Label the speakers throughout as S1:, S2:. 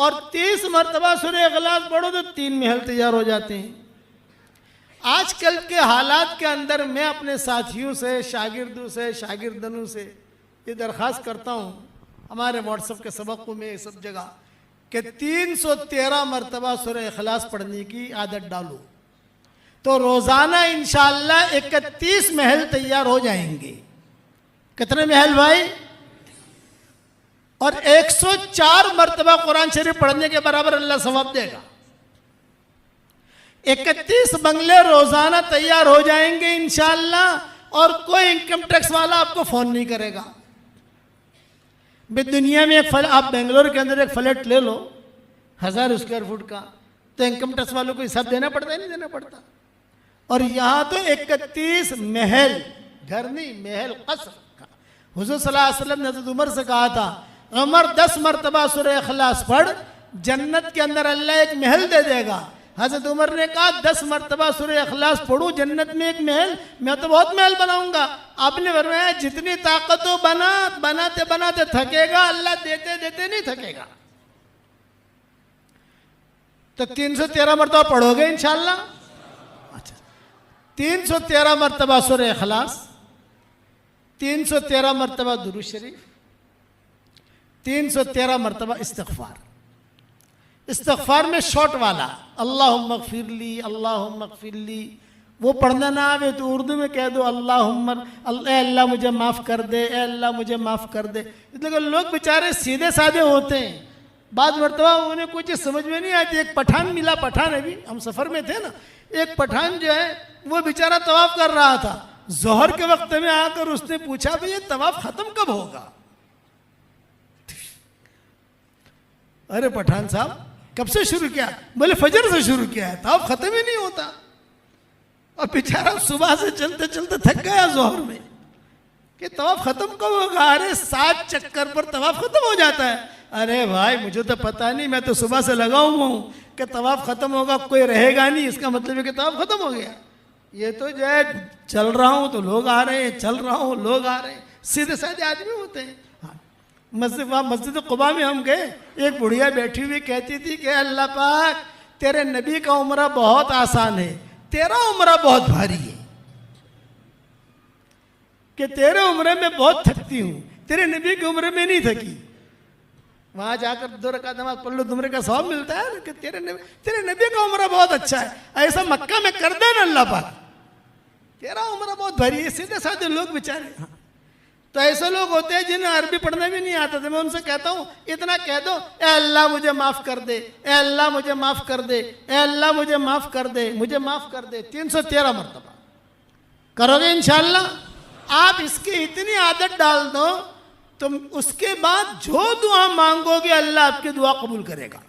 S1: اور 30 مرتبہ سورہ اخلاص پڑھو تو 3 محل تیار ہو جاتے ہیں۔ آج کل کے حالات کے اندر میں اپنے ساتھیوں سے، شاگردوں سے، شاگردنوں سے یہ درخواست کرتا ہوں، ہمارے واٹس ایپ کے سبقوں میں سب جگہ، کہ 313 مرتبہ سورہ اخلاص پڑھنے کی عادت ڈالو تو روزانہ انشاءاللہ 31 محل تیار ہو جائیں گے۔ کتنے محل بھائی؟ اور 104 مرتبہ قرآن شریف پڑھنے کے برابر اللہ ثواب دے گا۔ 31 بنگلے روزانہ تیار ہو جائیں گے انشاءاللہ، اور کوئی انکم ٹیکس والا آپ کو فون نہیں کرے گا۔ دنیا میں آپ بنگلور کے اندر ایک فلیٹ لے لو 1000 اسکوائر فٹ کا، تو انکم ٹیکس والوں کو حساب دینا پڑتا ہے نہیں دینا پڑتا؟ اور یہاں تو 31 محل، گھر نہیں محل، قصر کا۔ حضور صلی اللہ علیہ وسلم نے حضرت عمر سے کہا تھا، عمر 10 مرتبہ سورہ اخلاص پڑھ، جنت کے اندر اللہ ایک محل دے دے گا۔ حضرت عمر نے کہا 10 مرتبہ سورہ اخلاص پڑھوں جنت میں ایک محل، میں تو بہت محل بناؤں گا۔ آپ نے فرمایا جتنی طاقت ہو بناتے بناتے تھکے گا، اللہ دیتے دیتے نہیں تھکے گا۔ تو 313 مرتبہ پڑھو گے انشاءاللہ؟ اچھا، 313 مرتبہ سورہ اخلاص، 313 مرتبہ درود شریف، 313 مرتبہ استغفار۔ استغفار میں شارٹ والا، اللہم اغفر لی، اللہم اغفر لی، وہ پڑھنا نہ آوے تو اردو میں کہہ دو اے اللہ مجھے معاف کر دے، اے اللہ مجھے معاف کر دے۔ اس لیے لوگ بیچارے سیدھے سادھے ہوتے ہیں، بعض مرتبہ انہیں کوئی چیز سمجھ میں نہیں آتی۔ ایک پٹھان ملا، پٹھان ابھی ہم سفر میں تھے نا، ایک پٹھان جو ہے وہ بیچارہ طواف کر رہا تھا، ظہر کے وقت میں آ کر اس نے پوچھا بھئی یہ طواف ختم کب ہوگا؟ ارے پٹھان صاحب کب سے شروع کیا؟ بولے فجر سے شروع کیا ہے، طواف ختم ہی نہیں ہوتا۔ اور بیچارہ صبح سے چلتے چلتے تھک گیا ظہر میں کہ طواف ختم کب ہوگا؟ ارے 7 چکر پر طواف ختم ہو جاتا ہے۔ ارے بھائی مجھے تو پتا نہیں، میں تو صبح سے لگا ہوا ہوں کہ طواف ختم ہوگا، کوئی رہے گا نہیں، اس کا مطلب ہے کہ طواف ختم ہو گیا۔ یہ تو جو ہے چل رہا ہوں تو لوگ آ رہے ہیں، چل رہا ہوں لوگ آ رہے ہیں، سیدھے سادھے آدمی ہوتے ہیں۔ مسجد قباء میں ہم گئے، ایک بڑھیا بیٹھی ہوئی کہتی تھی کہ اللہ پاک تیرے نبی کا عمرہ بہت آسان ہے، تیرا عمرہ بہت بھاری ہے، کہ تیرے عمرے میں بہت تھکتی ہوں، تیرے نبی کے عمرے میں نہیں تھکی۔ وہاں جا کر 2 رکعت نماز پڑھ لو، عمرے کا ثواب ملتا ہے کہ تیرے نبی کا عمرہ بہت اچھا ہے۔ ایسا مکہ میں کر دے نا اللہ پاک، تیرا عمرہ بہت بھاری ہے۔ سیدھے سادھے لوگ بیچارے، تو ایسے لوگ ہوتے ہیں جنہیں عربی پڑھنا بھی نہیں آتا تھا، میں ان سے کہتا ہوں اتنا کہہ دو اے اللہ مجھے معاف کر دے، اے اللہ مجھے معاف کر دے، اے اللہ مجھے معاف کر دے، مجھے معاف کر دے، 313 مرتبہ کرو گے انشاءاللہ۔ آپ اس کی اتنی عادت ڈال دو تو اس کے بعد جو دعا مانگو گے اللہ آپ کی دعا قبول کرے گا۔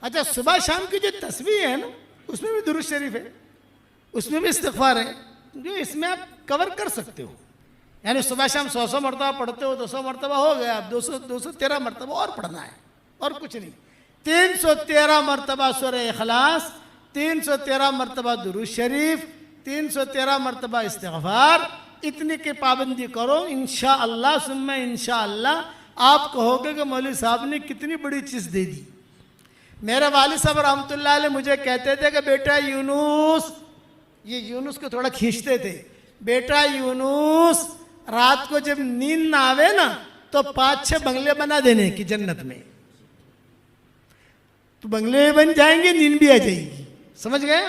S1: اچھا، صبح شام کی جو تسبیح ہے نا، اس میں بھی درود شریف ہے، اس میں بھی استغفار ہے، جو اس میں آپ کور کر سکتے ہو۔ یعنی صبح شام 100 مرتبہ پڑھتے ہو، 200 مرتبہ ہو گیا، اب 213 مرتبہ اور پڑھنا ہے، اور کچھ نہیں۔ 313 مرتبہ سورہ اخلاص، 313 مرتبہ درود شریف، 313 مرتبہ استغفار، اتنی کی پابندی کرو، انشاءاللہ ثم انشاءاللہ آپ کہو گے کہ مولوی صاحب نے کتنی بڑی چیز دے دی۔ میرے والد صاحب رحمۃ اللہ علیہ مجھے کہتے تھے کہ بیٹا یونس، یہ یونس کو تھوڑا کھینچتے تھے، بیٹا یونس رات کو جب نیند نہ آوے نا تو 5-6 بنگلے بنا دینے کی جنت میں، تو بنگلے بن جائیں گے، نیند بھی آ جائے گی، سمجھ گئے؟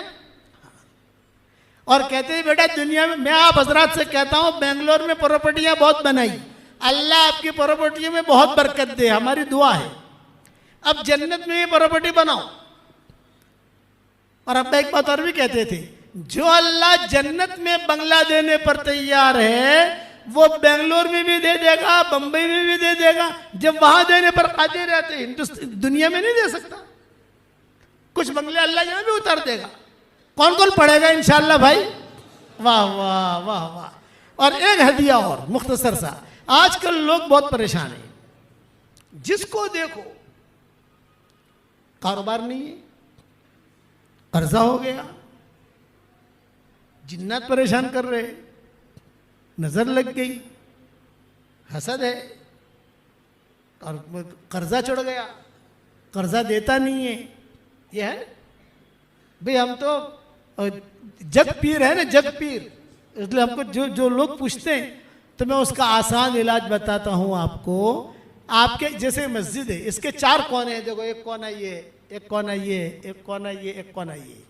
S1: اور کہتے ہیں بیٹا دنیا میں آپ حضرات سے کہتا ہوں بنگلور میں پراپرٹیاں بہت بنائی، اللہ آپ کی پراپرٹیوں میں بہت برکت دے، ہماری دعا ہے۔ اب جنت میں یہ پراپرٹی بناؤ۔ اور ابا ایک بات اور بھی کہتے تھے، جو اللہ جنت میں بنگلہ دینے پر تیار ہے وہ بنگلور میں بھی دے دے گا، بمبئی میں بھی دے دے گا، جب وہاں دینے پر قادر رہتے دنیا میں نہیں دے سکتا۔ کچھ بنگلے اللہ یہاں بھی اتار دے گا۔ کون کون پڑھے گا انشاءاللہ بھائی؟ واہ واہ واہ واہ۔ اور ایک ہدیہ اور مختصر سا، آج کل لوگ بہت پریشان ہیں، جس کو دیکھو کاروبار نہیں ہے، قرضہ ہو گیا، جنات پریشان کر رہے، نظر لگ گئی، حسد ہے، قرضہ چڑھ گیا، قرضہ دیتا نہیں ہے. یہ ہے بھئی ہم تو جگ پیر ہے نا, جگ پیر, اس لیے ہم کو جو لوگ پوچھتے ہیں تو میں اس کا آسان علاج بتاتا ہوں آپ کو. آپ کے جیسے مسجد ہے, اس کے 4 کونے ہیں, دیکھو ایک کونا یہ, ایک کونا یہ, ایک کونا یہ, ایک کونا یہ.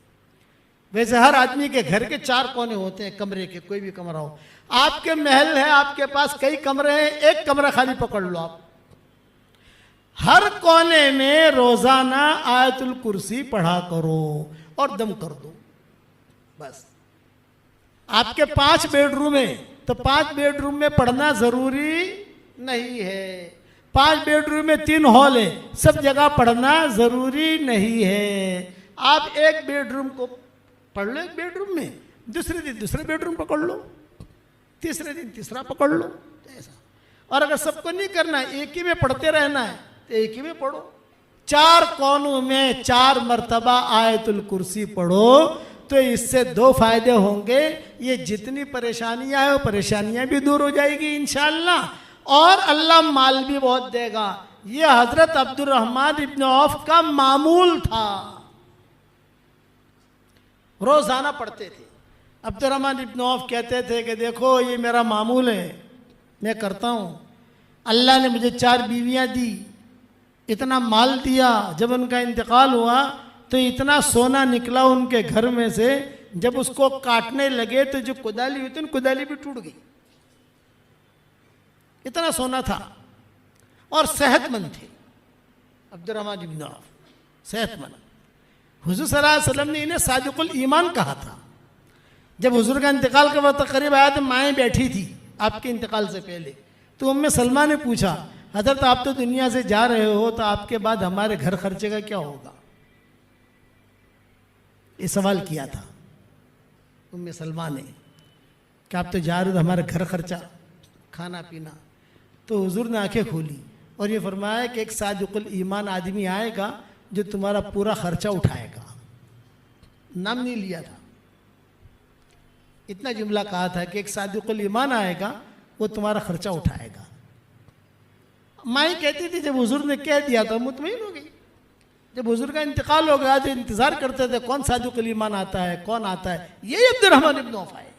S1: ویسے ہر آدمی کے گھر کے 4 کونے ہوتے ہیں کمرے کے, کوئی بھی کمرہ ہو. آپ کے محل ہے, آپ کے پاس کئی کمرے ہیں, ایک کمرہ خالی پکڑ لو آپ. ہر کونے میں روزانہ آیت الکرسی پڑھا کرو اور دم کر دو بس. آپ کے 5 بیڈ روم ہیں تو 5 بیڈ روم میں پڑھنا ضروری نہیں ہے. 5 بیڈ روم میں 3 ہال ہے, سب جگہ پڑھنا ضروری نہیں ہے. آپ ایک بیڈ روم کو پڑھ لو ایک بیڈ روم میں, دوسرے دن دوسرے بیڈ روم پکڑ لو, تیسرے دن تیسرا پکڑ لو ایسا. اور اگر سب کو نہیں کرنا ہے, ایک ہی میں پڑھتے رہنا ہے تو ایک ہی میں پڑھو. 4 کونوں میں 4 مرتبہ آیت الکرسی پڑھو تو اس سے 2 فائدے ہوں گے. یہ جتنی پریشانیاں ہیں وہ پریشانیاں بھی دور ہو جائے گی انشاءاللہ, اور اللہ مال بھی بہت دے گا. یہ حضرت عبد الرحمن ابن عوف کا معمول تھا, روزانہ پڑھتے تھے. عبد الرحمن ابن عوف کہتے تھے کہ دیکھو یہ میرا معمول ہے, میں کرتا ہوں. اللہ نے مجھے 4 بیویاں دی, اتنا مال دیا, جب ان کا انتقال ہوا تو اتنا سونا نکلا ان کے گھر میں سے, جب اس کو کاٹنے لگے تو جو کدالی ہوئی تھی کدالی بھی ٹوٹ گئی, اتنا سونا تھا. اور صحت مند تھے عبد الرحمن ابن عوف, صحت مند. حضور صلی اللہ علیہ وسلم نے انہیں صادق الایمان کہا تھا. جب حضور کا انتقال کا وقت قریب آیا تو مائیں بیٹھی تھی آپ کے انتقال سے پہلے, تو ام سلمہ نے پوچھا حضرت آپ تو دنیا سے جا رہے ہو تو آپ کے بعد ہمارے گھر خرچے کا کیا ہوگا, یہ سوال کیا تھا ام سلمہ نے کہ آپ تو جا رہے ہو تو ہمارے گھر خرچہ, کھانا پینا. تو حضور نے آنکھیں کھولی اور یہ فرمایا کہ ایک صادق الایمان آدمی آئے گا جو تمہارا پورا خرچہ اٹھائے گا. نام نہیں لیا تھا, اتنا جملہ کہا تھا کہ ایک صادق الایمان آئے گا وہ تمہارا خرچہ اٹھائے گا. مائیں کہتی تھی جب حضور نے کہہ دیا تو مطمئن ہو گئی. جب حضور کا انتقال ہو گیا تو انتظار کرتے تھے کون صادق الایمان آتا ہے, کون آتا ہے. یہی عبد الرحمن ابن عوف آئے,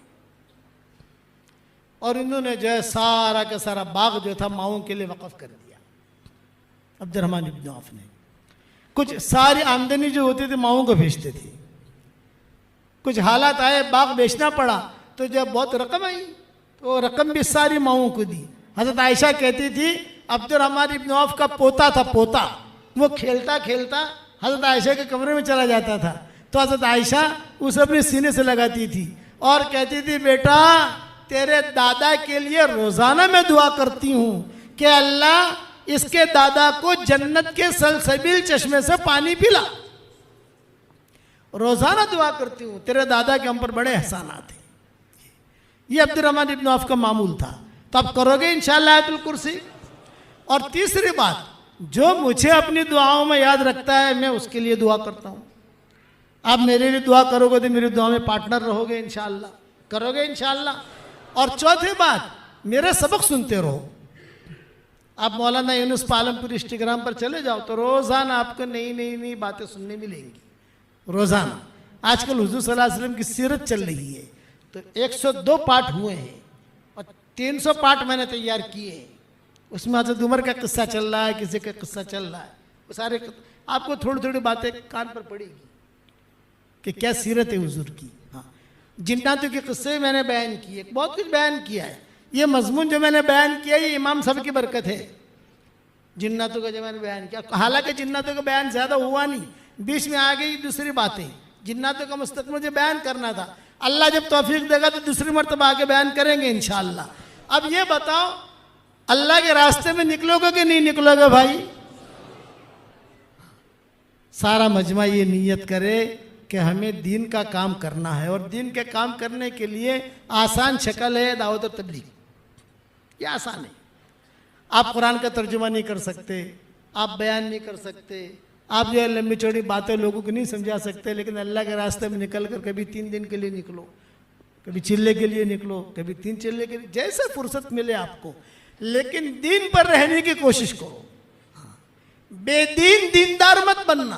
S1: اور انہوں نے جو ہے سارا کا سارا باغ جو تھا ماؤں کے لیے وقف کر دیا. عبد الرحمن ابن عوف نے کچھ ساری آمدنی جو ہوتی تھی ماؤں کو بھیجتے تھے. کچھ حالات آئے باغ بیچنا پڑا تو جب بہت رقم آئی تو وہ رقم بھی ساری ماؤں کو دی. حضرت عائشہ کہتی تھی عبد الرحمن ابن عوف کا پوتا تھا, پوتا, وہ کھیلتا کھیلتا حضرت عائشہ کے کمرے میں چلا جاتا تھا تو حضرت عائشہ اسے اپنے سینے سے لگاتی تھی اور کہتی تھی بیٹا تیرے دادا کے لیے روزانہ میں دعا کرتی ہوں کہ اللہ اس کے دادا کو جنت کے سلسبیل چشمے سے پانی پلا. روزانہ دعا کرتی ہوں, تیرے دادا کے ہم پر بڑے احسانات ہیں. یہ عبد الرحمن ابن عوف کا معمول تھا. تو اب کرو گے انشاءاللہ آیت الکرسی. اور تیسری بات, جو مجھے اپنی دعاؤں میں یاد رکھتا ہے میں اس کے لیے دعا کرتا ہوں. آپ میرے لیے دعا کرو گے تو میری دعا میں پارٹنر رہو گے انشاءاللہ, کرو گے انشاءاللہ. اور چوتھی بات, میرے سبق سنتے رہو. آپ مولانا یونس پالم پور انسٹاگرام پر چلے جاؤ تو روزانہ آپ کو نئی نئی نئی باتیں سننے ملیں گی روزانہ. آج کل حضور صلی اللہ علیہ وسلم کی سیرت چل رہی ہے تو 102 پارٹ ہوئے ہیں اور 300 پارٹ میں نے تیار کیے ہیں. اس میں حضرت عمر کا قصہ چل رہا ہے, کسی کا قصہ چل رہا ہے, وہ سارے آپ کو تھوڑی تھوڑی باتیں کان پر پڑے گی کہ کیا سیرت ہے حضور کی. ہاں, جناتوں کے قصے میں نے بیان کیے, بہت کچھ بیان کیا ہے. یہ مضمون جو میں نے بیان کیا یہ امام صاحب کی برکت ہے. جناتوں کا جو میں نے بیان کیا, حالانکہ جناتوں کا بیان زیادہ ہوا نہیں, بیچ میں آ گئی دوسری باتیں. جناتوں کا مستقبل مجھے بیان کرنا تھا, اللہ جب توفیق دے گا تو دوسری مرتبہ آگے بیان کریں گے انشاءاللہ. اب یہ بتاؤ اللہ کے راستے میں نکلو گے کہ نہیں نکلو گے بھائی؟ سارا مجمع یہ نیت کرے کہ ہمیں دین کا کام کرنا ہے, اور دین کے کام کرنے کے لیے آسان شکل ہے دعوت و تبلیغ. یہ آسان ہے. آپ قرآن کا ترجمہ نہیں کر سکتے, آپ بیان نہیں کر سکتے, آپ جو ہے لمبی چوڑی باتیں لوگوں کو نہیں سمجھا سکتے, لیکن اللہ کے راستے میں نکل کر کبھی 3 دن کے لیے نکلو, کبھی چلے کے لیے نکلو, کبھی 3 چلے کے لیے, جیسے فرصت ملے آپ کو, لیکن دین پر رہنے کی کوشش کرو. بے دین دیندار مت بننا.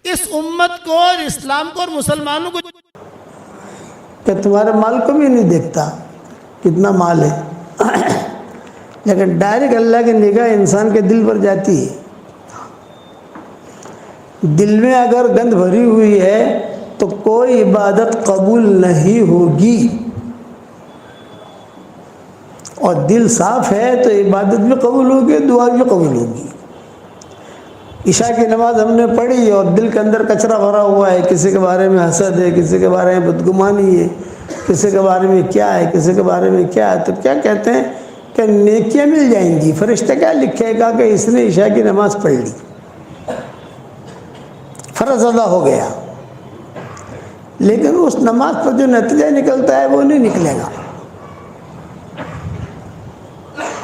S1: اس امت کو اور اسلام کو اور مسلمانوں کو
S2: کہ تمہارے مال کو بھی نہیں دیکھتا کتنا مال ہے، لیکن ڈائریکٹ اللہ کی نگاہ انسان کے دل پر جاتی ہے. دل میں اگر گند بھری ہوئی ہے تو کوئی عبادت قبول نہیں ہوگی، اور دل صاف ہے تو عبادت بھی قبول ہوگی، دعا بھی قبول ہوگی. عشاء کی نماز ہم نے پڑھی اور دل کے اندر کچرا بھرا ہوا ہے، کسی کے بارے میں حسد ہے، کسی کے بارے میں بدگمانی ہے، کسی کے بارے میں کیا ہے، کسی کے بارے میں کیا ہے، تو کیا کہتے ہیں کہ نیکیاں مل جائیں گی. فرشتہ کیا لکھے گا کہ اس نے عشاء کی نماز پڑھ لی، فرض ادا ہو گیا. لیکن اس نماز پر جو نتیجہ نکلتا ہے وہ نہیں نکلے گا،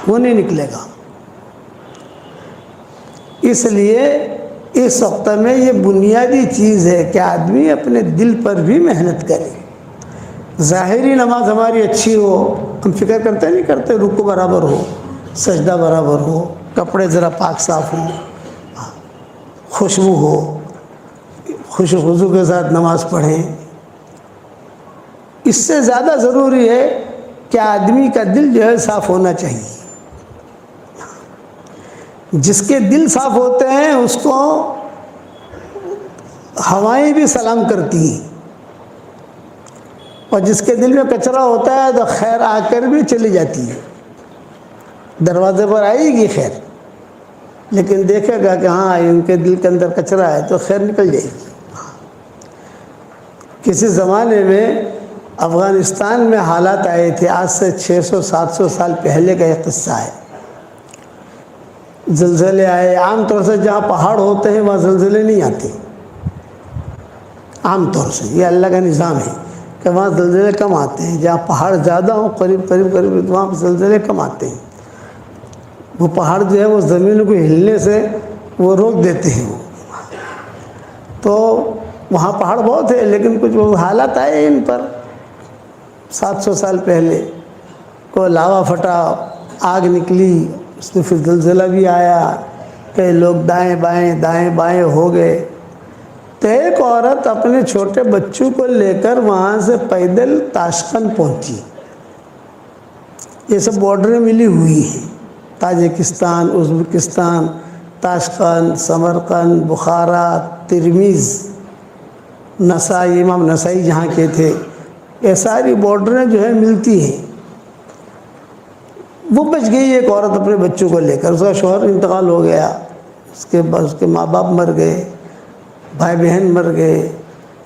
S2: وہ نہیں نکلے گا. اس لیے اس وقت میں یہ بنیادی چیز ہے کہ آدمی اپنے دل پر بھی محنت کرے. ظاہری نماز ہماری اچھی ہو، ہم فکر کرتے نہیں کرتے، رکوع برابر ہو، سجدہ برابر ہو، کپڑے ذرا پاک صاف ہوں، خوشبو ہو، خوش و خضو کے ساتھ نماز پڑھیں. اس سے زیادہ ضروری ہے کہ آدمی کا دل جو ہے صاف ہونا چاہیے. جس کے دل صاف ہوتے ہیں اس کو ہوائیں بھی سلام کرتی ہیں، اور جس کے دل میں کچرا ہوتا ہے تو خیر آ کر بھی چلی جاتی ہے. دروازے پر آئے گی خیر، لیکن دیکھے گا کہ ہاں ان کے دل کے اندر کچرا ہے تو خیر نکل جائے گی. کسی زمانے میں افغانستان میں حالات آئے تھے، آج سے 600-700 سال پہلے کا ایک قصہ ہے. زلزلے آئے. عام طور سے جہاں پہاڑ ہوتے ہیں وہاں زلزلے نہیں آتے، عام طور سے یہ اللہ کا نظام ہے کہ وہاں زلزلے کم آتے ہیں. جہاں پہاڑ زیادہ ہوں قریب وہاں زلزلے کم آتے ہیں. وہ پہاڑ جو ہے وہ زمین کو ہلنے سے وہ روک دیتے ہیں. تو وہاں پہاڑ بہت ہے، لیکن کچھ وہ حالات آئے ان پر 700 سال پہلے. کوئی لاوا پھٹا، آگ نکلی، اس میں پھر زلزلہ بھی آیا، کئی لوگ دائیں بائیں ہو گئے. تو ایک عورت اپنے چھوٹے بچوں کو لے کر وہاں سے پیدل تاشقند پہنچی. یہ سب بارڈریں ملی ہوئی ہیں، تاجکستان، ازبکستان، تاشقند، سمرقند، بخارا، ترمیز، نسائی، امام نسائی جہاں کے تھے، یہ ساری بارڈریں جو ہے ملتی ہیں. وہ بچ گئی ایک عورت اپنے بچوں کو لے کر. اس کا شوہر انتقال ہو گیا، اس کے ماں باپ مر گئے، بھائی بہن مر گئے.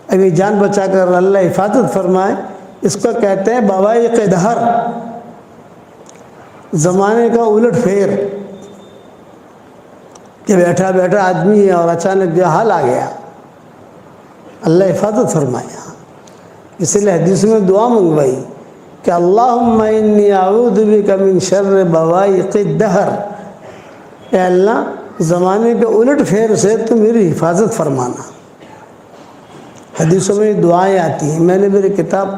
S2: ابھی جان بچا کر اللہ حفاظت فرمائے. اس کو کہتے ہیں بوائق دہر، زمانے کا الٹ پھیر، کہ بیٹھا بیٹھا آدمی ہے اور اچانک جو حال آ گیا. اللہ حفاظت فرمایا. اس لیے حدیث میں دعا منگوائی کہ اللہم انی اعوذ بک من شر بوائق الدہر، اے اللہ زمانے کے الٹ پھیر سے تو میری حفاظت فرمانا. حدیثوں میں دعائیں آتی ہیں. میں نے میری کتاب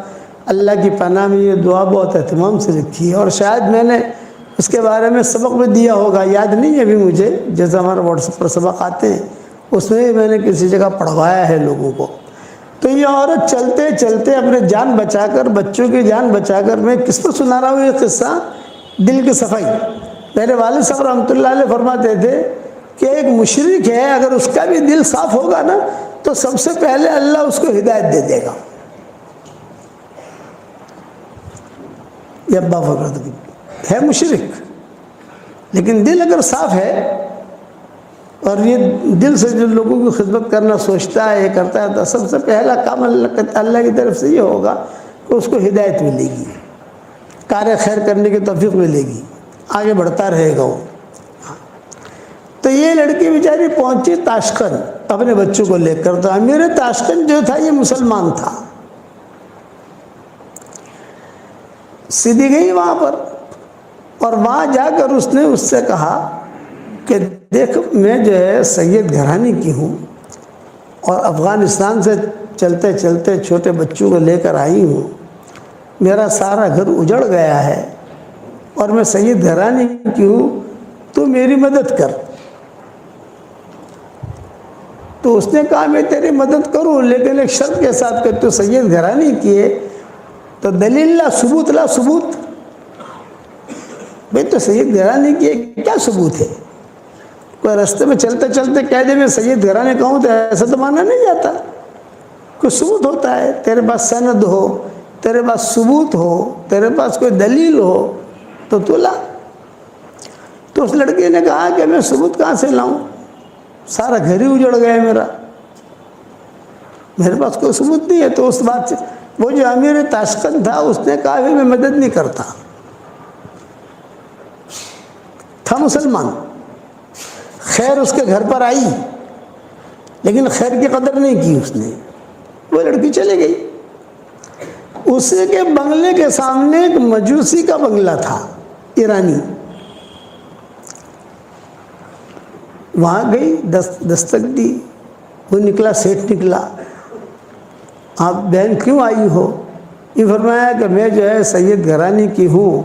S2: اللہ کی پناہ میں یہ دعا بہت اہتمام سے لکھی ہے، اور شاید میں نے اس کے بارے میں سبق بھی دیا ہوگا، یاد نہیں ہے ابھی مجھے. جیسے ہمارے واٹس ایپ پر سبق آتے ہیں اس میں میں نے کسی جگہ پڑھوایا ہے لوگوں کو. تو یہ عورت چلتے چلتے اپنے جان بچا کر، بچوں کی جان بچا کر، میں کس کو سنا رہا ہوں یہ قصہ؟ دل کی صفائی. میرے والد صاحب رحمۃ اللہ علیہ فرماتے تھے کہ ایک مشرک ہے، اگر اس کا بھی دل صاف ہوگا نا تو سب سے پہلے اللہ اس کو ہدایت دے دے گا. یہ ابا فرماتے ہے مشرک، لیکن دل اگر صاف ہے اور یہ دل سے جو لوگوں کی خدمت کرنا سوچتا ہے، یہ کرتا ہے، تو سب سے پہلا کام اللہ کی طرف سے یہ ہوگا کہ اس کو ہدایت ملے گی، کار خیر کرنے کی توفیق ملے گی، آگے بڑھتا رہے گا وہ. تو یہ لڑکی بیچاری پہنچی تاشقند اپنے بچوں کو لے کر. تو امیر تاشقند جو تھا یہ مسلمان تھا. سیدھی گئی وہاں پر، اور وہاں جا کر اس نے اس سے کہا کہ دیکھ میں جو ہے سید گھرانے کی ہوں، اور افغانستان سے چلتے چلتے چھوٹے بچوں کو لے کر آئی ہوں. میرا سارا گھر اجڑ گیا ہے، اور میں سید گھرانے کی ہوں، تو میری مدد کر. تو اس نے کہا میں تیری مدد کروں لیکن ایک شرط کے ساتھ کہ تو سید گھرانی کی ہے. تو دلیل لا ثبوت لا ثبوت. بھائی تو سید گھرانے کی کیا ثبوت ہے؟ کوئی راستے میں چلتے چلتے کہہ دے میں سید گھرانے کا ہوں تو ایسا تو مانا نہیں جاتا. کوئی ثبوت ہوتا ہے. تیرے پاس سند ہو, تیرے پاس ثبوت ہو, تیرے پاس کوئی دلیل ہو تو لا. تو اس لڑکی نے کہا کہ میں ثبوت کہاں سے لاؤں, سارا گھر ہی اجڑ گیا میرا, میرے پاس کوئی ثبوت نہیں ہے. تو اس بات سے وہ جو امیر تاشقند تھا اس نے کہا میں مدد نہیں کرتا. تھا مسلمان, خیر اس کے گھر پر آئی لیکن خیر کی قدر نہیں کی اس نے. وہ لڑکی چلے گئی. اس کے بنگلے کے سامنے ایک مجوسی کا بنگلہ تھا, ایرانی. وہاں گئی, دستک دی. وہ نکلا, سیٹ نکلا. آپ بہن کیوں آئی ہو؟ یہ فرمایا کہ میں جو ہے سید گھرانی کی ہوں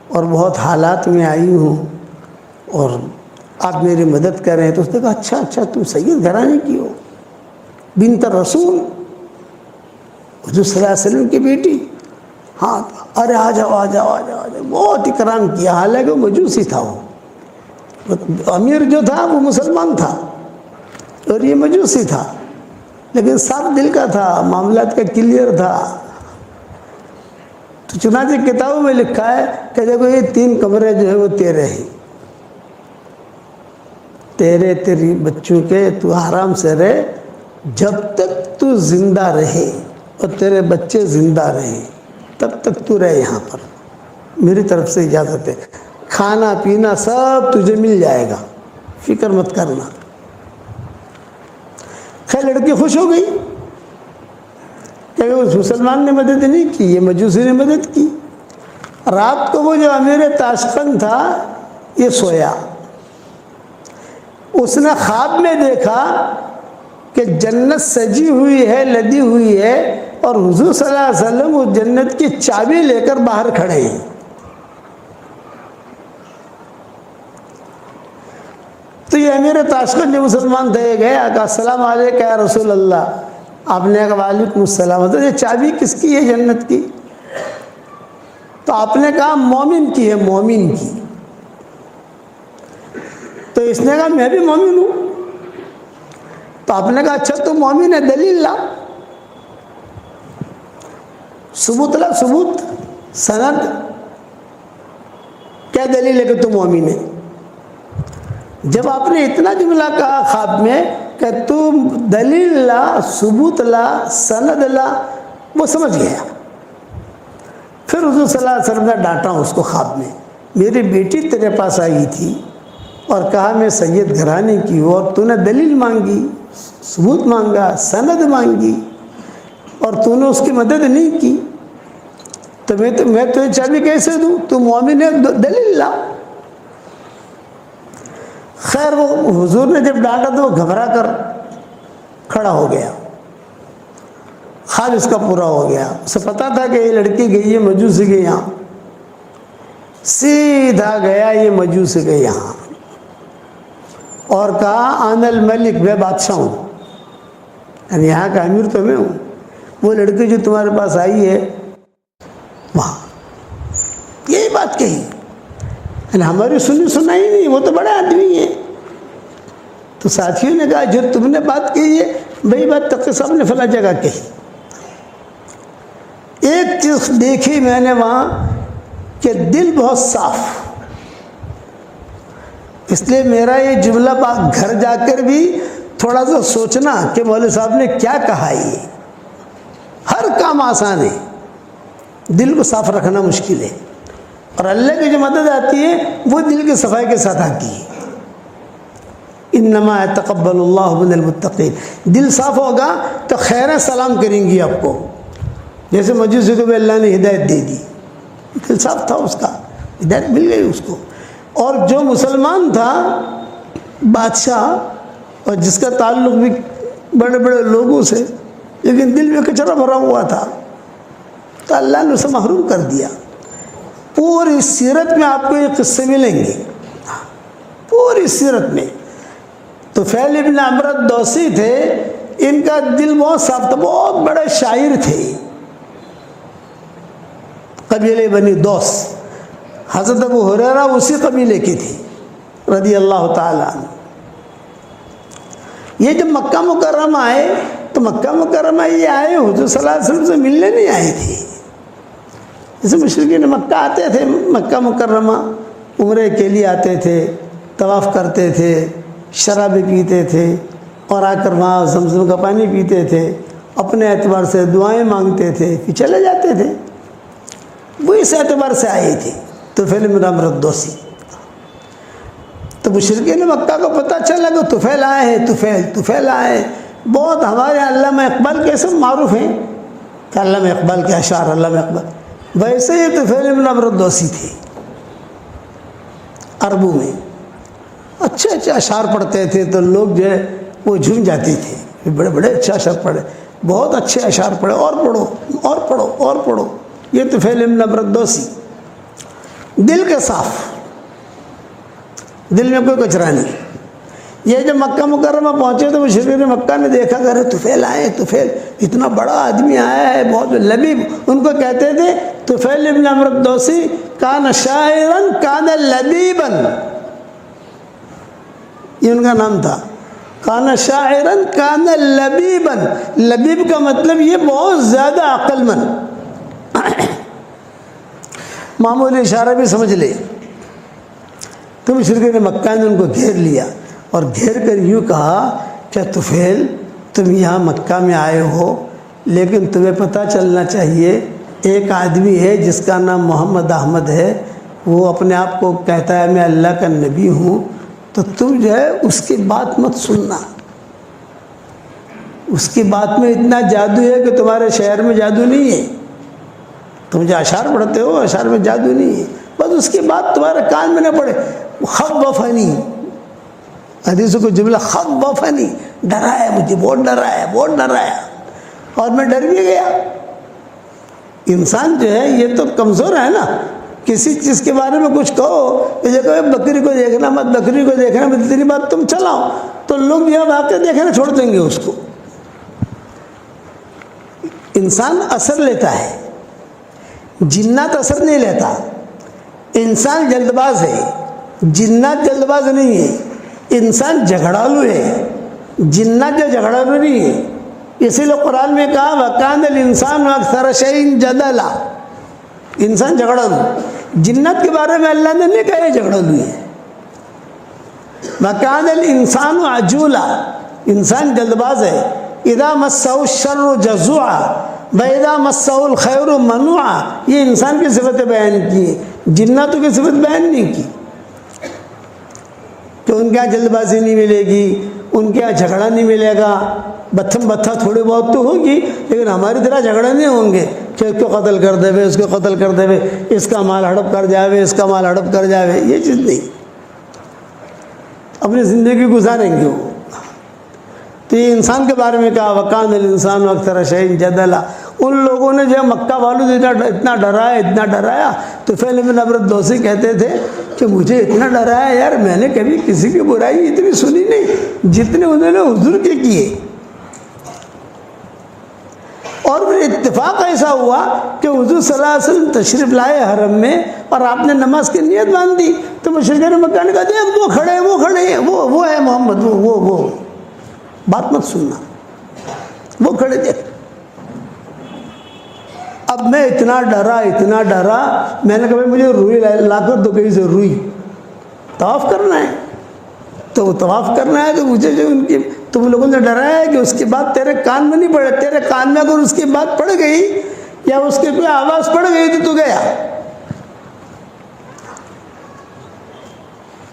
S2: اور بہت حالات میں آئی ہوں اور آپ میری مدد کریں. تو اس نے کہا اچھا تم سید گھرانے کی ہو, بنت رسول حضور صلی اللہ علیہ وسلم کی بیٹی؟ ہاں. ارے آ جاؤ. بہت اکرام کیا. حالانکہ وہ مجوسی تھا. وہ امیر جو تھا وہ مسلمان تھا اور یہ مجوسی تھا, لیکن صاف دل کا تھا, معاملات کا کلیئر تھا. تو چنانچہ کتابوں میں لکھا ہے کہ دیکھو یہ 3 کمرے جو ہے وہ تیرے ہیں, تیری بچوں کے, تو آرام سے رہے جب تک تو زندہ رہے اور تیرے بچے زندہ رہے تب تک تو رہے یہاں پر. میری طرف سے اجازت ہے. کھانا پینا سب تجھے مل جائے گا, فکر مت کرنا. خیر لڑکی خوش ہو گئی کہ اس مسلمان نے مدد نہیں کی, یہ مجوسی نے مدد کی. رات کو وہ جو امیر تاشقند تھا یہ سویا. اس نے خواب میں دیکھا کہ جنت سجی ہوئی ہے, لدی ہوئی ہے, اور حضور صلی اللہ علیہ وسلم اس جنت کی چابی لے کر باہر کھڑے ہیں. تو یہ امیر تاشقند جو مسلمان تھے گئے, کہا السلام علیکم یا رسول اللہ. آپ نے کہا وعلیکم السلام. تو یہ چابی کس کی ہے جنت کی؟ تو آپ نے کہا مومن کی ہے, مومن کی. تو اس نے کہا میں بھی مومن ہوں. تو آپ نے کہا اچھا تو مومن ہے, دلیل لا, ثبوت لا, ثبوت, سند. کیا دلیل ہے کہ تو مومن ہے؟ جب آپ نے اتنا جملہ کہا خواب میں کہ تم دلیل لا, ثبوت لا, سند لا, وہ سمجھ گیا. پھر حضور صلی اللہ علیہ وسلم نے ڈانٹا اس کو خواب میں, میری بیٹی تیرے پاس آئی تھی اور کہا میں سید گھرانے کی ہوں, اور تو نے دلیل مانگی, ثبوت مانگا, سند مانگی, اور تو نے اس کی مدد نہیں کی. تو میں تجھے چابی کیسے دوں؟ تو مومن ہے, دلیل لا. خیر وہ حضور نے جب ڈانٹا تو وہ گھبرا کر کھڑا ہو گیا. خواب اس کا پورا ہو گیا. اسے پتا تھا کہ یہ لڑکی گئی ہے مجوسی کے یہاں, سیدھا گیا یہ مجوسی کے یہاں اور کہا آن الملک, میں بادشاہ ہوں, یعنی یہاں کا امیر تو میں ہوں. وہ لڑکی جو تمہارے پاس آئی ہے وہاں یہی بات کہی, یعنی ہماری سنا ہی نہیں, وہ تو بڑا آدمی ہے. تو ساتھیوں نے کہا جو تم نے بات کہی ہے وہی بات تقی صاحب نے فلاں جگہ کہی. ایک چیز دیکھی میں نے وہاں کہ دل بہت صاف. اس لیے میرا یہ جملہ گھر جا کر بھی تھوڑا سا سوچنا کہ مولوی صاحب نے کیا کہا. یہ ہر کام آسان ہے, دل کو صاف رکھنا مشکل ہے, اور اللہ کی جو مدد آتی ہے وہ دل کی صفائی کے ساتھ آتی ہے. انما یتقبل اللہ من المتقین. دل صاف ہوگا تو خیریں سلام کریں گی آپ کو, جیسے مجوسی کو بھی اللہ نے ہدایت دے دی. دل صاف تھا اس کا, ہدایت مل گئی اس کو. اور جو مسلمان تھا بادشاہ اور جس کا تعلق بھی بڑے بڑے لوگوں سے, لیکن دل میں کچرا بھرا ہوا تھا, تو اللہ نے اسے محروم کر دیا. پوری سیرت میں آپ کو یہ قصے ملیں گے. پوری سیرت میں. طفیل ابن عمرو الدوسی تھے, ان کا دل بہت صاف تھا, بہت بڑے شاعر تھے, قبیلے بنی دوس. حضرت ابو ہریرہ اسی قبیلے کے تھے رضی اللہ تعالیٰ عنہ. یہ جب مکہ مکرمہ آئے تو مکہ مکرمہ یہ آئے حضور صلی اللہ علیہ وسلم سے ملنے نہیں آئے تھے. جیسے مشرکین مکہ آتے تھے, مکہ مکرمہ عمرے کے لیے آتے تھے, طواف کرتے تھے, شرابیں پیتے تھے, اور آ کر وہاں زمزم کا پانی پیتے تھے, اپنے اعتبار سے دعائیں مانگتے تھے, پھر چلے جاتے تھے. وہ اس اعتبار سے آئے تھے طفیل بن عمرو الدوسی. تو مشرکین مکہ کو پتہ چلا کہ طفیل آئے ہیں, طفیل آئے ہیں. بہت ہمارے علامہ اقبال کے سب معروف ہیں کہ علامہ اقبال کے اشعار, علامہ اقبال. ویسے ہی طفیل بن عمرو الدوسی تھے. عربوں میں اچھے اچھے اشعار پڑھتے تھے تو لوگ جو ہے وہ جھوم جاتے تھے, بڑے بڑے اچھے اشعار پڑھے, بہت اچھے اشعار پڑھے, اور پڑھو اور پڑھو اور پڑھو. یہ طفیل بن عمرو الدوسی دل کے صاف, دل میں کوئی کچرا نہیں. یہ جب مکہ مکرمہ پہنچے تو مشرکین مکہ نے دیکھا کہ ارے طفیل آئے, طفیل اتنا بڑا آدمی آیا ہے, بہت لبیب. ان کو کہتے تھے طفیل بن عمرو الدوسی کان شاعرا کان لبیبا, یہ ان کا نام تھا. کان شاعرا کان لبیبا, لبیب کا مطلب یہ بہت زیادہ عقل مند. معمولی اشارہ بھی سمجھ لے. تو مشرکین مکہ نے ان کو گھیر لیا اور گھیر کر یوں کہا کہ طفیل تم یہاں مکہ میں آئے ہو, لیکن تمہیں پتہ چلنا چاہیے ایک آدمی ہے جس کا نام محمد احمد ہے, وہ اپنے آپ کو کہتا ہے میں اللہ کا نبی ہوں, تو تم جو ہے اس کی بات مت سننا. اس کی بات میں اتنا جادو ہے کہ تمہارے شہر میں جادو نہیں ہے. تم جو اشعار پڑھتے ہو اشعار میں جادو نہیں ہے, بس اس کی بات تمہارے کان میں نہ پڑے. خوفنی, حدیث کو جملہ خوفنی, ڈرایا مجھے, بہت ڈرایا, بہت ڈرایا, اور میں ڈر بھی گیا. انسان جو ہے یہ تو کمزور ہے نا, کسی چیز کے بارے میں کچھ کہو تو یہ کہو بکری کو دیکھنا مت, بکری کو دیکھنا مت, تیری بات تم چلاؤ, تو لوگ یہ واقعہ دیکھنا چھوڑ دیں گے اس کو. انسان اثر لیتا ہے, جنات اثر نہیں لیتا. انسان جلد باز ہے, جنات جلد باز نہیں ہے. انسان جھگڑالو ہے, جنات جو جھگڑالو نہیں ہے. اسی لیے قرآن میں کہا وَكَانَ الْإِنسَانُ أَكْثَرَ شَيْءٍ جَدَلًا, انسان جھگڑالو. جنات کے بارے میں اللہ نے نہیں کہا یہ جھگڑالو ہے. وَكَانَ الْإِنسَانُ عَجُولًا, انسان جلد باز ہے. اِذَا مَسَّهُ الشَّرُّ جَزُوعًا وَإِذَا مَسَّهُ الْخَيْرُ مَنُوعًا, یہ انسان کی صفتیں بیان کی ہیں, جناتوں کی صفت بیان نہیں کی کہ ان کے یہاں جلد بازی نہیں ملے گی, ان کے یہاں جھگڑا نہیں ملے گا. بتھم بتھا تھوڑی بہت تو ہوگی, لیکن ہماری طرح جھگڑے نہیں ہوں گے کہ اس کو قتل کر دے, اس کو قتل کر دے, اس کا مال ہڑپ کر جاوے, اس کا مال ہڑپ کر جاوے. یہ چیز نہیں, اپنی زندگی گزاریں گے وہ. تو یہ انسان کے بارے میں کہا وَكَانَ الْإِنسَانُ أَكْثَرَ شَيْءٍ جَدَلًا. ان لوگوں نے جو مکہ والوں سے اتنا ڈرایا, تو طفیل بن عمرو الدوسی کہتے تھے کہ مجھے اتنا ڈرایا یار, میں نے کبھی کسی کی برائی اتنی سنی نہیں جتنے انہوں نے حضور کے کیے. اور پھر اتفاق ایسا ہوا کہ حضور صلی اللہ علیہ وسلم تشریف لائے حرم میں, اور آپ نے نماز کی نیت باندھ دی, تو مشرکین مکہ نے کہا دیکھ وہ کھڑے ہیں, وہ ہے محمد, وہ بات مت سننا, وہ کھڑے دیکھ. اب میں اتنا ڈرا, میں نے کہا مجھے روئی لا کر دو کہیں سے روئی, طواف کرنا ہے. تو وہ طواف کرنا ہے تو مجھے جو ان کی تم لوگوں نے ڈرایا ہے کہ اس کی بات تیرے کان میں نہیں پڑے, تیرے کان میں اگر اس کی بات پڑ گئی یا اس کی کوئی آواز پڑ گئی تو گیا.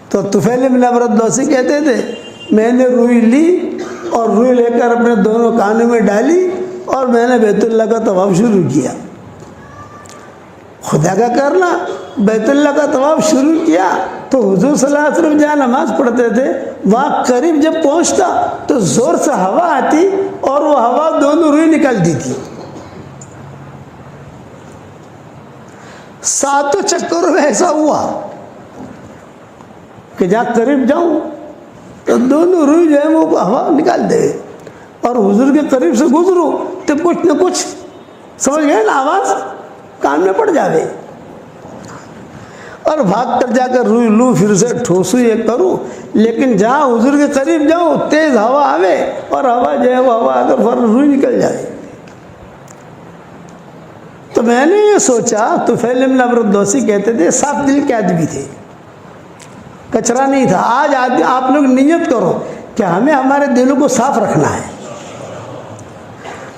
S2: تو طفیل بن عمرو الدوسی کہتے تھے میں نے روئی لی اور روئی لے کر اپنے دونوں کانوں میں ڈالی اور میں نے بیت اللہ کا طواف شروع کیا. خدا کا کرنا, بیت اللہ کا طواف شروع کیا تو حضور صلی اللہ علیہ وسلم جہاں نماز پڑھتے تھے وہاں قریب جب پہنچتا تو زور سے ہوا آتی اور وہ ہوا دونوں روئی نکلتی تھی. 7 چکروں میں ایسا ہوا کہ جہاں قریب جاؤں تو دونوں روح جو ہے وہ ہوا نکال دے، اور حضور کے قریب سے گزروں تو کچھ نہ کچھ سمجھ گئے نا، آواز کان میں پڑ جاوے، اور بھاگ کر جا کر روح لوں، پھر سے ٹھوسوں یہ کروں، لیکن جہاں حضور کے قریب جاؤں تیز ہوا آوے اور ہوا جو ہے وہ ہوا آ کر فوراً روح نکل جائے۔ تو میں نے یہ سوچا، طفیل بن عمرو الدوسی کہتے تھے صاف دل کے آدمی تھے، کچرا نہیں تھا۔ آج آپ لوگ نیت کرو کہ ہمیں ہمارے دلوں کو صاف رکھنا ہے،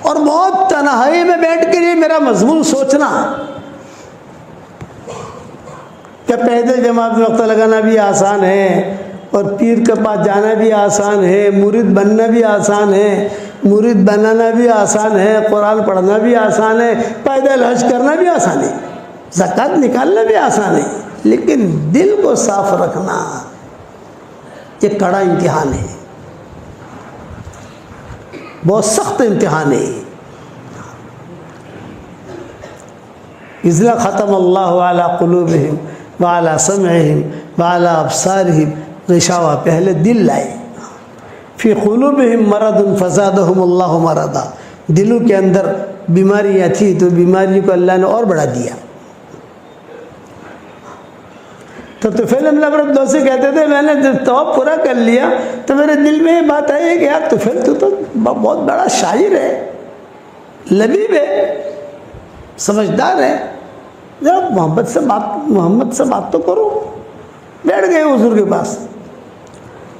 S2: اور بہت تنہائی میں بیٹھ کے یہ میرا مضمون سوچنا کہ پیدل جماعت میں وقت لگانا بھی آسان ہے، اور پیر کے پاس جانا بھی آسان ہے، مرید بننا بھی آسان ہے، مرید بنانا بھی آسان ہے، قرآن پڑھنا بھی آسان ہے، پیدل حج کرنا بھی آسان ہے، زکوٰۃ نکالنا بھی آسان ہے، لیکن دل کو صاف رکھنا یہ کڑا امتحان ہے، بہت سخت امتحان ہے۔ اذ ختم اللہ علی قلوبہم وعلی سمعہم وعلی ابصارہم، غشاوہ پہلے دل لائے، فی قلوبہم مرض فزادہم اللہ مرضا، دلوں کے اندر بیماریاں تھی تو بیماریوں کو اللہ نے اور بڑھا دیا۔ تو طفیل بن عمرو الدوسی کہتے تھے میں نے جب طواف پورا کر لیا تو میرے دل میں یہ بات آئی کہ یار طفیل تو بہت بڑا شاعر ہے، لبیب ہے، سمجھدار ہے، ذرا محمد سے بات تو کرو۔ بیٹھ گئے حضور کے پاس،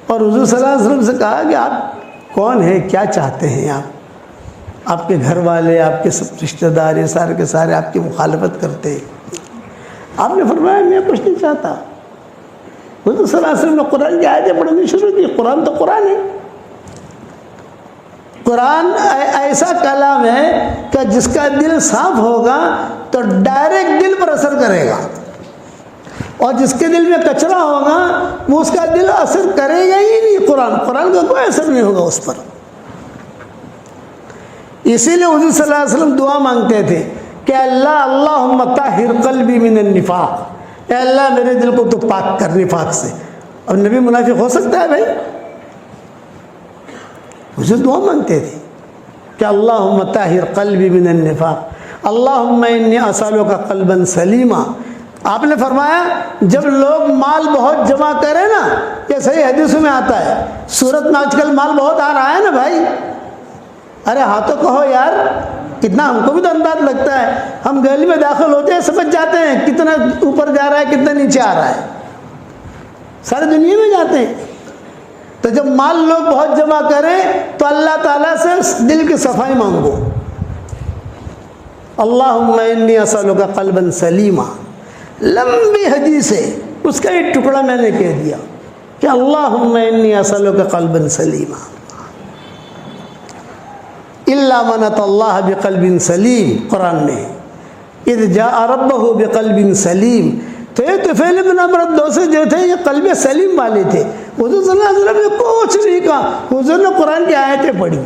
S2: اور حضور صلی اللہ علیہ وسلم سے کہا کہ آپ کون ہیں، کیا چاہتے ہیں، آپ کے گھر والے، آپ کے سب رشتہ دار یہ سارے کے سارے آپ کی مخالفت کرتے ہیں۔ آپ نے فرمایا میں کچھ نہیں چاہتا۔ حضور صلی اللہ علیہ وسلم نے قرآن کی آیتیں پڑھنی شروع کی۔ قرآن تو قرآن ہے، قرآن ایسا کلام ہے کہ جس کا دل صاف ہوگا تو ڈائریکٹ دل پر اثر کرے گا، اور جس کے دل میں کچرا ہوگا وہ اس کا دل اثر کرے گا ہی نہیں۔ قرآن کا کوئی اثر نہیں ہوگا اس پر۔ اسی لیے حضور صلی اللہ علیہ وسلم دعا مانگتے تھے کہ اللہم طہر قلبی من النفاق، اے اللہ میرے دل کو تو پاک کر نفاق سے۔ اب نبی منافق ہو سکتا ہے بھائی؟ حضور دعا مانگتے تھے کہ اللہم طہر قلبی من النفاق، اللہم انی اسألک قلبا سلیما۔ آپ نے فرمایا جب لوگ مال بہت جمع کریں نا، یہ صحیح حدیثوں میں آتا ہے، صورت میں آج کل مال بہت آ رہا ہے نا بھائی، ارے ہاتھوں کہو یار کتنا، ہم کو بھی تو انداز لگتا ہے، ہم گلی میں داخل ہوتے ہیں سمجھ جاتے ہیں کتنا اوپر جا رہا ہے کتنا نیچے آ رہا ہے، ساری دنیا میں جاتے ہیں۔ تو جب مال لوگ بہت جمع کریں تو اللہ تعالیٰ سے دل کی صفائی مانگو، اللہم انی اسألک قلبا سلیما۔ لمبی حدیث ہے، اس کا ایک ٹکڑا میں نے کہہ دیا کہ اللہم انی اسألک قلبا سلیما، الا من اتى اللہ بقلب سلیم، قرآن میں اذ جاء ربہ بقلب سلیم۔ تو یہ طفیل بن عمرو الدوسی جو تھے یہ قلب سلیم والے تھے۔ حضور صلی اللہ علیہ وسلم نے کچھ نہیں کہا، حضور نے قرآن کی آیتیں پڑھی،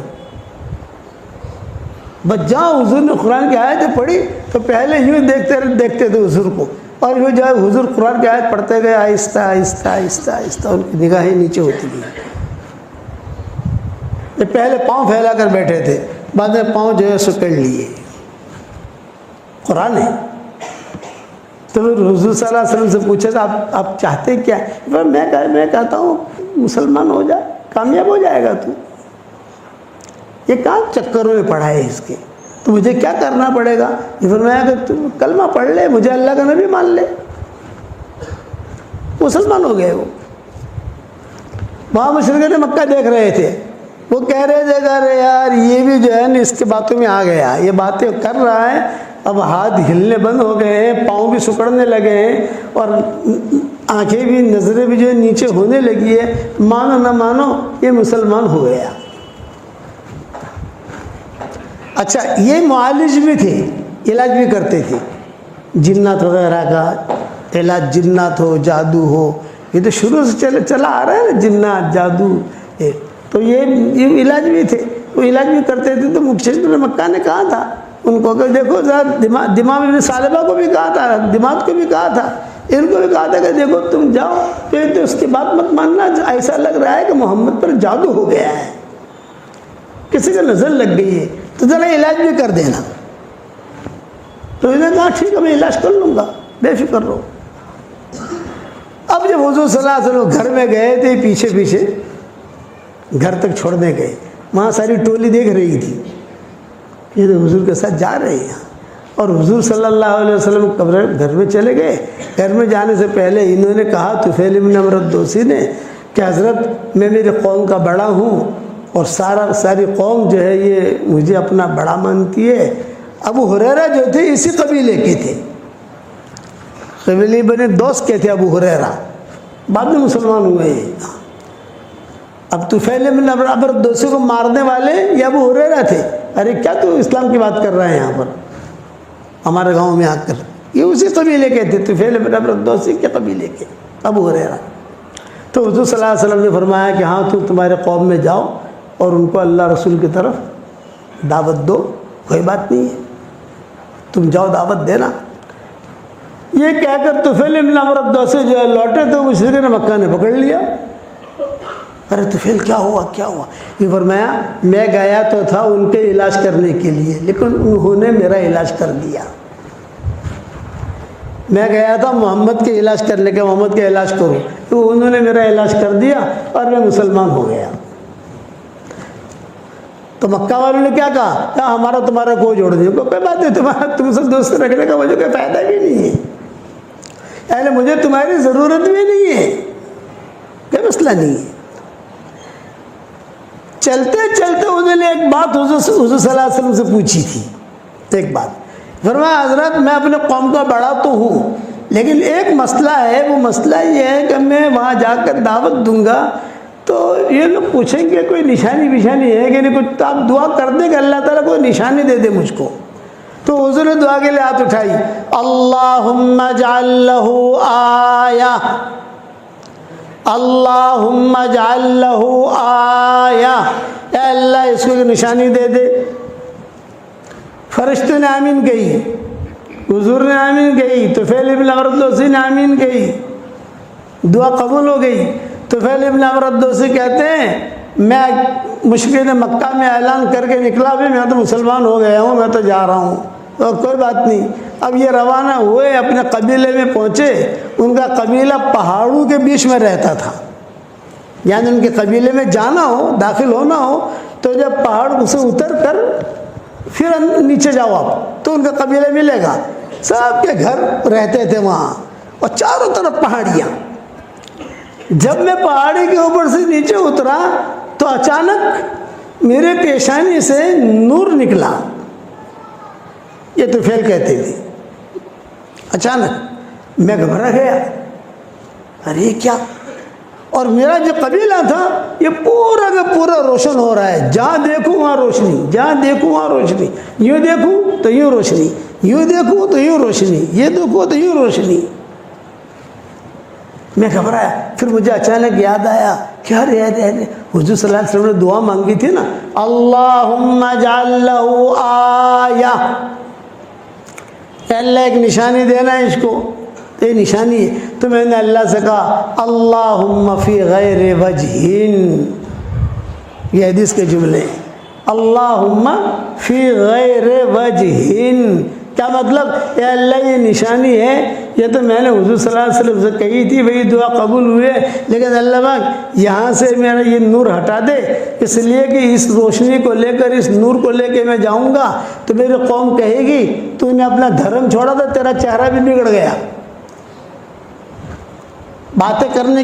S2: بس جہاں حضور نے قرآن کی آیتیں پڑھی تو پہلے یوں دیکھتے تھے حضور کو، اور یوں جب حضور قرآن کی آیت پڑھتے گئے آہستہ آہستہ آہستہ آہستہ ان کی نگاہیں نیچے ہوتی گئی۔ یہ پہلے پاؤں پھیلا کر بیٹھے تھے، بعد میں پاؤں جو ہے سکڑ لیے، قرآن ہے۔ تو حضور صلی اللہ علیہ وسلم سے پوچھا تھا آپ چاہتے کیا؟ میں کہتا ہوں مسلمان ہو جائے، کامیاب ہو جائے گا تو، یہ کہاں چکروں میں پڑھا ہے اس کے، تو مجھے کیا کرنا پڑے گا؟ یہ فرمایا کہ تم کلمہ پڑھ لے، مجھے اللہ کا نبی مان لے، مسلمان ہو گئے۔ وہ وہاں مشرکین مکہ دیکھ رہے تھے، وہ کہہ رہے تھے کہ ارے یار یہ بھی جو ہے نا اس کے باتوں میں آ گیا، یہ باتیں کر رہا ہے، اب ہاتھ ہلنے بند ہو گئے ہیں، پاؤں بھی سکڑنے لگے ہیں، اور آنکھیں بھی، نظریں بھی جو ہے نیچے ہونے لگی ہے، مانو نہ مانو یہ مسلمان ہو گیا۔ اچھا یہ معالج بھی تھے، علاج بھی کرتے تھے، جنات وغیرہ کا علاج، جنات ہو، جادو ہو، یہ تو شروع سے چلا آ رہا ہے نا، جنات، جادو، تو یہ علاج بھی تھے، وہ علاج بھی کرتے تھے۔ تو مشرکین مکہ نے کہا تھا ان کو کہ دیکھو ذرا دماغ ابن ثعلبہ کو بھی کہا تھا، دماغ کو بھی کہا تھا ان کو بھی کہا تھا کہ دیکھو تم جاؤ تو اس کی بات مت ماننا، ایسا لگ رہا ہے کہ محمد پر جادو ہو گیا ہے، کسی کا نظر لگ گئی ہے، تو ذرا علاج بھی کر دینا۔ تو انہوں نے کہا ٹھیک ہے میں علاج کر لوں گا، بے فکر رہو۔ اب جب حضور صلی اللہ علیہ وسلم گھر میں گئے تھے، پیچھے پیچھے گھر تک چھوڑنے گئے، وہاں ساری ٹولی دیکھ رہی تھی، یہ تو حضور کے ساتھ جا رہے ہیں۔ اور حضور صلی اللہ علیہ وسلم گھر میں چلے گئے۔ گھر میں جانے سے پہلے انہوں نے کہا طفیل بن عمرو الدوسی نے کہ حضرت میں میری قوم کا بڑا ہوں اور ساری قوم جو ہے یہ مجھے اپنا بڑا مانتی ہے۔ ابو ہریرہ جو تھے اسی قبیلے کے تھے، قبیلے بنے دوست کے تھے ابو ہریرہ، بعد میں مسلمان ہوئے ہیں۔ اب طفیل بن عمرو الدوسی کو مارنے والے یہ ابو ہریرہ تھے۔ ارے کیا تو اسلام کی بات کر رہے ہیں یہاں پر ہمارے گاؤں میں آ کر؟ یہ اسی قبیلے کے تھے، طفیل بن عمرو الدوسی کے قبیلے کے ابو ہریرہ۔ تو حضور صلی اللہ علیہ وسلم نے فرمایا کہ ہاں تمہارے قوم میں جاؤ اور ان کو اللہ رسول کی طرف دعوت دو، کوئی بات نہیں ہے، تم جاؤ دعوت دینا۔ یہ کہہ کر طفیل بن عمرو الدوسی جو ہے لوٹے تو مشرکین مکہ نے پکڑ لیا۔ ارے طفیل کیا ہوا کیا ہوا؟ یہ فرمایا میں گیا تو تھا ان کے علاج کرنے کے لیے، لیکن انہوں نے میرا علاج کر دیا۔ میں گیا تھا محمد کے علاج کرنے کے، محمد کے علاج کروں، تو انہوں نے میرا علاج کر دیا اور میں مسلمان ہو گیا۔ تو مکہ والوں نے کیا کہا؟ ہمارا تمہارا کوئی جوڑ نہیں، کوئی بات نہیں، تمہارا تم سے دوست رکھنے کا مجھے کوئی فائدہ بھی نہیں ہے، یعنی مجھے تمہاری ضرورت بھی نہیں ہے، کوئی مسئلہ نہیں ہے۔ چلتے چلتے انہوں نے ایک بات حضور صلی اللہ علیہ وسلم سے پوچھی تھی، ایک بات فرمایا حضرت میں اپنے قوم کا بڑا تو ہوں، لیکن ایک مسئلہ ہے، وہ مسئلہ یہ ہے کہ میں وہاں جا کر دعوت دوں گا تو یہ لوگ پوچھیں گے کوئی نشانی بشانی ہے کہ نہیں، کچھ آپ دعا کر دیں کہ اللہ تعالیٰ کوئی نشانی دے دے مجھ کو۔ تو حضور نے دعا کے لیے ہاتھ اٹھائی، اللہم اجعل لہ آیہ، اللہم اجعل لہ آیہ، اے اللہ اس کو نشانی دے دے۔ فرشتوں نے آمین کہی، حضور نے آمین کہی، طفیل بن عمرو الدوسی نے آمین کہی، دعا قبول ہو گئی۔ طفیل بن عمرو الدوسی کہتے ہیں میں مشرکین مکہ میں اعلان کر کے نکلا بھی، میں تو مسلمان ہو گیا ہوں، میں تو جا رہا ہوں، اور کوئی بات نہیں۔ اب یہ روانہ ہوئے، اپنے قبیلے میں پہنچے۔ ان کا قبیلہ پہاڑوں کے بیچ میں رہتا تھا، یعنی ان کے قبیلے میں جانا ہو، داخل ہونا ہو تو جب پہاڑ سے اتر کر پھر نیچے جاؤ آپ تو ان کا قبیلہ ملے گا۔ سب کے گھر رہتے تھے وہاں اور چاروں طرف پہاڑیاں۔ جب میں پہاڑی کے اوپر سے نیچے اترا تو اچانک میرے پیشانی سے نور نکلا، یہ طفیل کہتے تھے۔ اچانک میں گھبرا گیا، ارے کیا؟ اور میرا جو قبیلہ تھا یہ پورا کا پورا روشن ہو رہا ہے، جہاں دیکھوں وہاں روشنی، جہاں دیکھوں وہاں روشنی، یوں دیکھوں تو یوں روشنی، یوں دیکھوں تو یوں روشنی، یہ دیکھوں تو یوں روشنی۔ میں گھبرایا، پھر مجھے اچانک یاد آیا کہ ارے حضور صلی اللہ علیہ وسلم نے دعا مانگی تھی نا، اللہم اجعل لہ آیہ، اے اللہ ایک نشانی دینا ہے اس کو، یہ نشانی ہے۔ تو میں نے اللہ سے کہا اللہم فی غیر وجہن، یہ حدیث کے جملے ہیں، اللہم فی غیر وجہن، کیا مطلب؟ اے اللہ یہ نشانی ہے، یہ تو میں نے حضور صلی اللہ علیہ وسلم سے کہی تھی، وہی دعا قبول ہوئے، لیکن اللہ پاک یہاں سے میرا یہ نور ہٹا دے، اس لیے کہ اس روشنی کو لے کر، اس نور کو لے کے میں جاؤں گا تو میری قوم کہے گی تو نے اپنا دھرم چھوڑا تھا، تیرا چہرہ بھی بگڑ گیا، باتیں کرنے